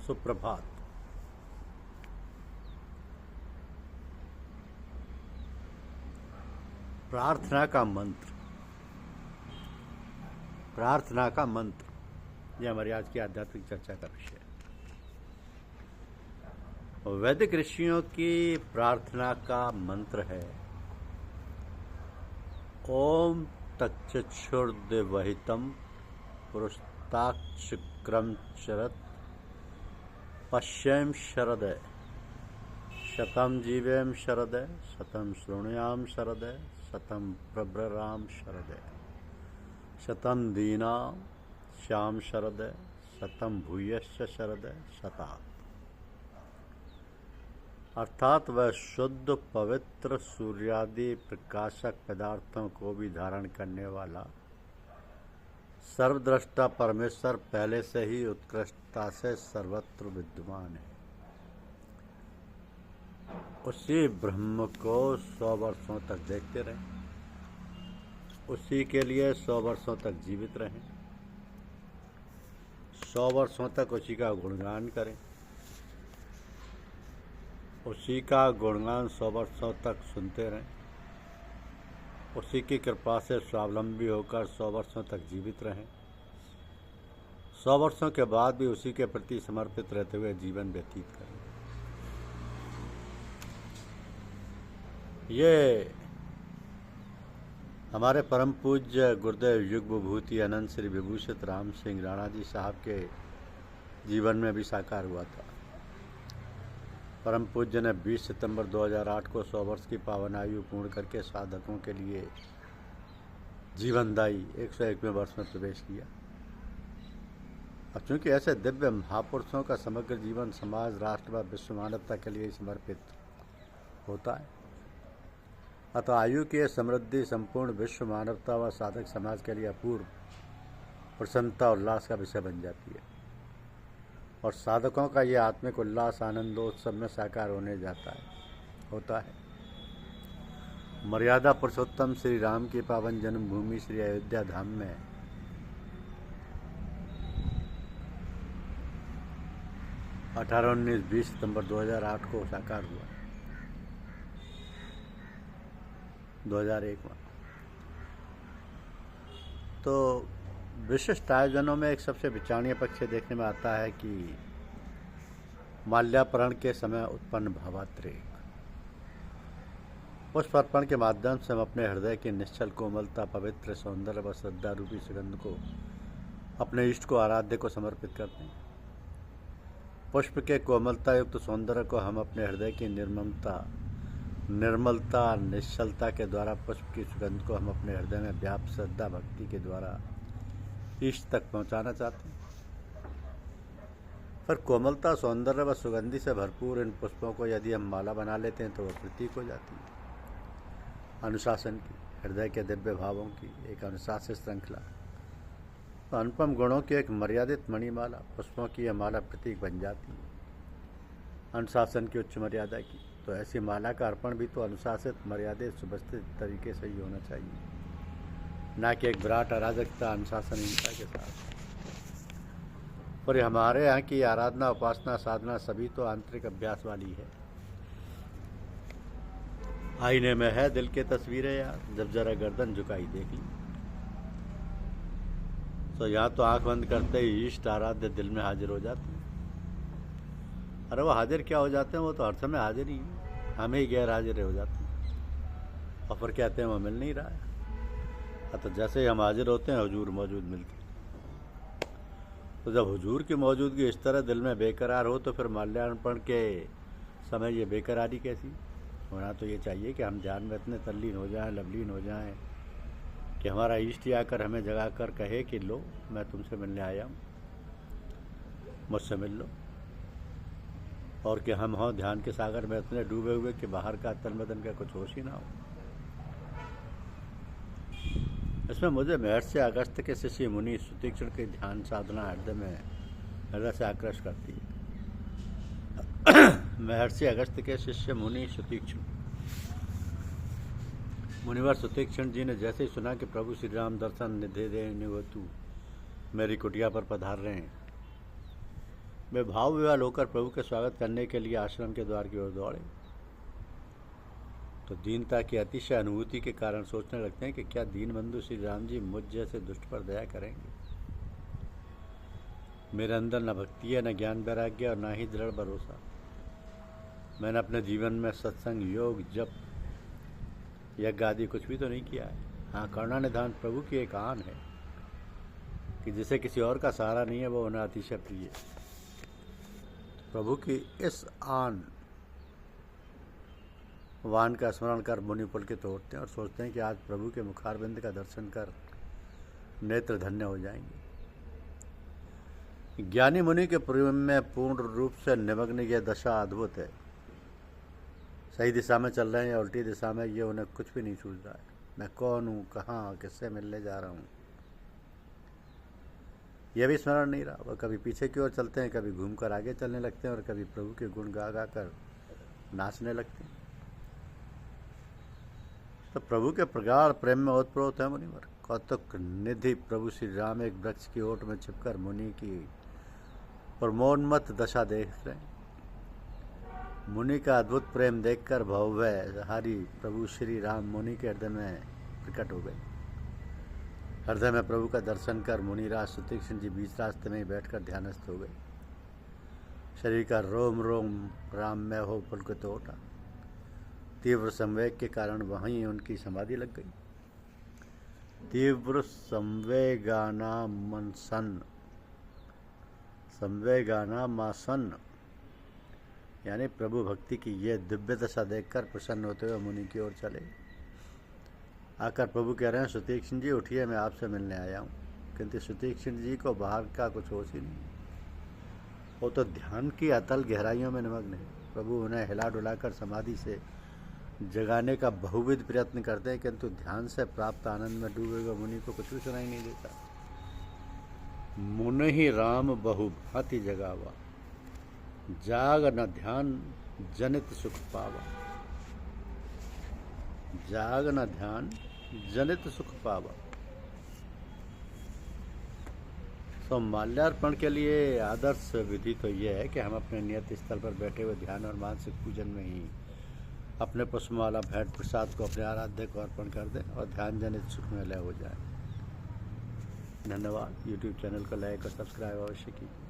सुप्रभात। प्रार्थना का मंत्र। प्रार्थना का मंत्र यह हमारी आज की आध्यात्मिक चर्चा का विषय है। वैदिक ऋषियों की प्रार्थना का मंत्र है ओम तच्चक्षुर्दिवहितं पुरुषताक्षक्रम शरद पश्येम शरदय शतम जीवेम शरदय शतम श्रृणुयाम शरदय शतम प्रभ्रराम शरदय शतम दीना श्याम शरदय शतम भूयश्च शरदय शतात। अर्थात वह शुद्ध पवित्र सूर्यादि प्रकाशक पदार्थों को भी धारण करने वाला सर्वद्रष्टा परमेश्वर पहले से ही उत्कृष्टता से सर्वत्र विद्यमान है। उसी ब्रह्म को 100 वर्षों तक देखते रहें, उसी के लिए 100 वर्षों तक जीवित रहें, 100 वर्षों तक उसी का गुणगान करें, उसी का गुणगान 100 वर्षों तक सुनते रहें, उसी की कृपा से स्वावलंबी होकर 100 वर्षों तक जीवित रहें, 100 वर्षों के बाद भी उसी के प्रति समर्पित रहते हुए जीवन व्यतीत करें। ये हमारे परम पूज्य गुरुदेव युग विभूति अनंत श्री विभूषित राम सिंह राणा जी साहब के जीवन में भी साकार हुआ था। परम पूज्य ने 20 सितंबर 2008 को 100 वर्ष की पावन आयु पूर्ण करके साधकों के लिए जीवनदायी 101वें वर्ष में प्रवेश किया। अब चूंकि ऐसे दिव्य महापुरुषों का समग्र जीवन समाज, राष्ट्र व विश्व मानवता के लिए समर्पित होता है, अतः आयु की समृद्धि संपूर्ण विश्व मानवता व साधक समाज के लिए अपूर्व प्रसन्नता और उल्लास का विषय बन जाती है और साधकों का यह आत्मिक उल्लास आनंदोत्सव में साकार होता है। मर्यादा पुरुषोत्तम श्री राम की पावन जन्मभूमि श्री अयोध्या धाम में 18, 19, 20 सितंबर 2008 को साकार हुआ। 2001 में तो विशिष्ट आयोजनों में एक सबसे विचारणीय पक्ष देखने में आता है कि माल्यार्पण के समय उत्पन्न भावात्रेक। पुष्प अर्पण के माध्यम से हम अपने हृदय की निश्चल कोमलता, पवित्र सौंदर्य व श्रद्धा रूपी सुगंध को अपने इष्ट को, आराध्य को समर्पित करते हैं। पुष्प के कोमलता युक्त सौंदर्य को हम अपने हृदय की निर्मलता, निश्चलता के द्वारा पुष्प की सुगंध को हम अपने हृदय में व्याप्त श्रद्धा भक्ति के द्वारा इष्ट तक पहुंचाना चाहते हैं। पर कोमलता, सौंदर्य व सुगंधि से भरपूर इन पुष्पों को यदि हम माला बना लेते हैं तो वह प्रतीक हो जाती है अनुशासन की, हृदय के दिव्य भावों की एक अनुशासित श्रृंखला। तो अनुपम गुणों की एक मर्यादित मणिमाला, पुष्पों की यह माला प्रतीक बन जाती है अनुशासन की उच्च मर्यादा की। तो ऐसी माला का अर्पण भी तो अनुशासित, मर्यादित, सुव्यवस्थित तरीके से ही होना चाहिए, ना कि एक विराट अराजकता, अनुशासनहीनता के साथ। पर हमारे यहाँ की आराधना, उपासना, साधना सभी तो आंतरिक अभ्यास वाली है। आईने में है दिल के तस्वीरें यार, जब जरा गर्दन झुकाई देख ली। तो यहाँ तो आंख बंद करते ही इष्ट आराध्य दिल में हाजिर हो जाते हैं। अरे वो हाजिर क्या हो जाते हैं, वो तो हर समय हाजिर ही, हमें ही गैर हाजिर हो जाते हैं और फिर कहते हैं वो मिल नहीं रहा है। तो जैसे ही हम हाजिर होते हैं हुजूर मौजूद मिलते हैं। तो जब हुजूर की मौजूदगी इस तरह दिल में बेकरार हो तो फिर माल्यार्पण के समय ये बेकरारी कैसी होना। तो ये चाहिए कि हम ध्यान में इतने तल्लीन हो जाएं, लवलीन हो जाएं कि हमारा इष्ट आकर हमें जगा कर कहे कि लो मैं तुमसे मिलने आया हूँ, मुझसे मिल लो। और कि हम हों ध्यान के सागर में इतने डूबे हुए कि बाहर का तन बदन का कुछ होश ही ना हो। इसमें मुझे महर्षि अगस्त्य के शिष्य मुनि सुतीक्ष्ण की ध्यान साधना हृदय से आकृष्ट करती है। महर्षि अगस्त्य के शिष्य मुनि सुतीक्ष्ण, मुनिवर सुतीक्ष्ण जी ने जैसे ही सुना कि प्रभु श्री राम दर्शन निधि दे निवतु मेरी कुटिया पर पधार रहे हैं, वे भाव विवल होकर प्रभु के स्वागत करने के लिए आश्रम के द्वार की ओर दौड़े तो दीनता की अतिशय अनुभूति के कारण सोचने लगते हैं कि क्या दीनबंधु श्री राम जी मुझ जैसे दुष्ट पर दया करेंगे। मेरे अंदर न भक्ति है, न ज्ञान वैराग्य और न ही दृढ़ भरोसा। मैंने अपने जीवन में सत्संग, योग, जप, यज्ञ आदि कुछ भी तो नहीं किया है। हाँ, करुणा निधान प्रभु की एक आन है कि जिसे किसी और का सहारा नहीं है, वो उन्हें अतिशय प्रिय है। प्रभु की इस आन वान का स्मरण कर मुनि पुलकित होते हैं और सोचते हैं कि आज प्रभु के मुखारबिंद का दर्शन कर नेत्र धन्य हो जाएंगे। ज्ञानी मुनि के प्रेम में पूर्ण रूप से निमग्न यह दशा अद्भुत है। सही दिशा में चल रहे हैं या उल्टी दिशा में, ये उन्हें कुछ भी नहीं सूझ रहा है। मैं कौन हूँ, कहाँ, किससे मिलने जा रहा हूँ, यह भी स्मरण नहीं रहा। वह कभी पीछे की ओर चलते हैं, कभी घूमकर आगे चलने लगते हैं और कभी प्रभु के गुण गा गा कर नाचने लगते हैं। तो प्रभु के प्रगाढ़ प्रेम में ओतप्रोत है मुनिवर। कौतुक निधि प्रभु श्री राम एक वृक्ष की ओट में छिपकर मुनि की प्रमोन्मत्त दशा देख रहे हैं। मुनि का अद्भुत प्रेम देखकर भव्यहारी प्रभु श्री राम मुनि के हृदय में प्रकट हो गए। हृदय में प्रभु का दर्शन कर मुनिराज सुतीक्ष्ण जी बीच रास्ते में ही बैठकर ध्यानस्थ हो गए। शरीर का रोम रोम राम में हो पुलकित उठा। तीव्र संवेग के कारण वहीं उनकी समाधि लग गई। तीव्र संवेगानामासन यानी प्रभु भक्ति की यह दिव्य दशा देखकर प्रसन्न होते हुए मुनि की ओर चले। आकर प्रभु कह रहे हैं, सुतीक्ष्ण जी उठिए, मैं आपसे मिलने आया हूँ। किंतु सुतीक्ष्ण जी को बाहर का कुछ होश ही नहीं। वो तो ध्यान की अतल गहराइयों में निमग्न है। प्रभु उन्हें हिला डुलाकर समाधि से जगाने का बहुविध प्रयत्न करते हैं, किंतु ध्यान से प्राप्त आनंद में डूबे हुए मुनि को कुछ भी सुनाई नहीं देता। मुनि ही राम बहु भांति जगावा, जाग न ध्यान जनित सुख पावा। जाग न ध्यान जनित सुख पावा। तो माल्यार्पण के लिए आदर्श विधि तो यह है कि हम अपने नियत स्थल पर बैठे हुए ध्यान और मानसिक पूजन में ही अपने पुष्पमाला भेंट प्रसाद को अपने आराध्य को अर्पण कर दें और ध्यान जनित सुख में लय हो जाए। धन्यवाद। यूट्यूब चैनल को लाइक और सब्सक्राइब अवश्य कीजिए।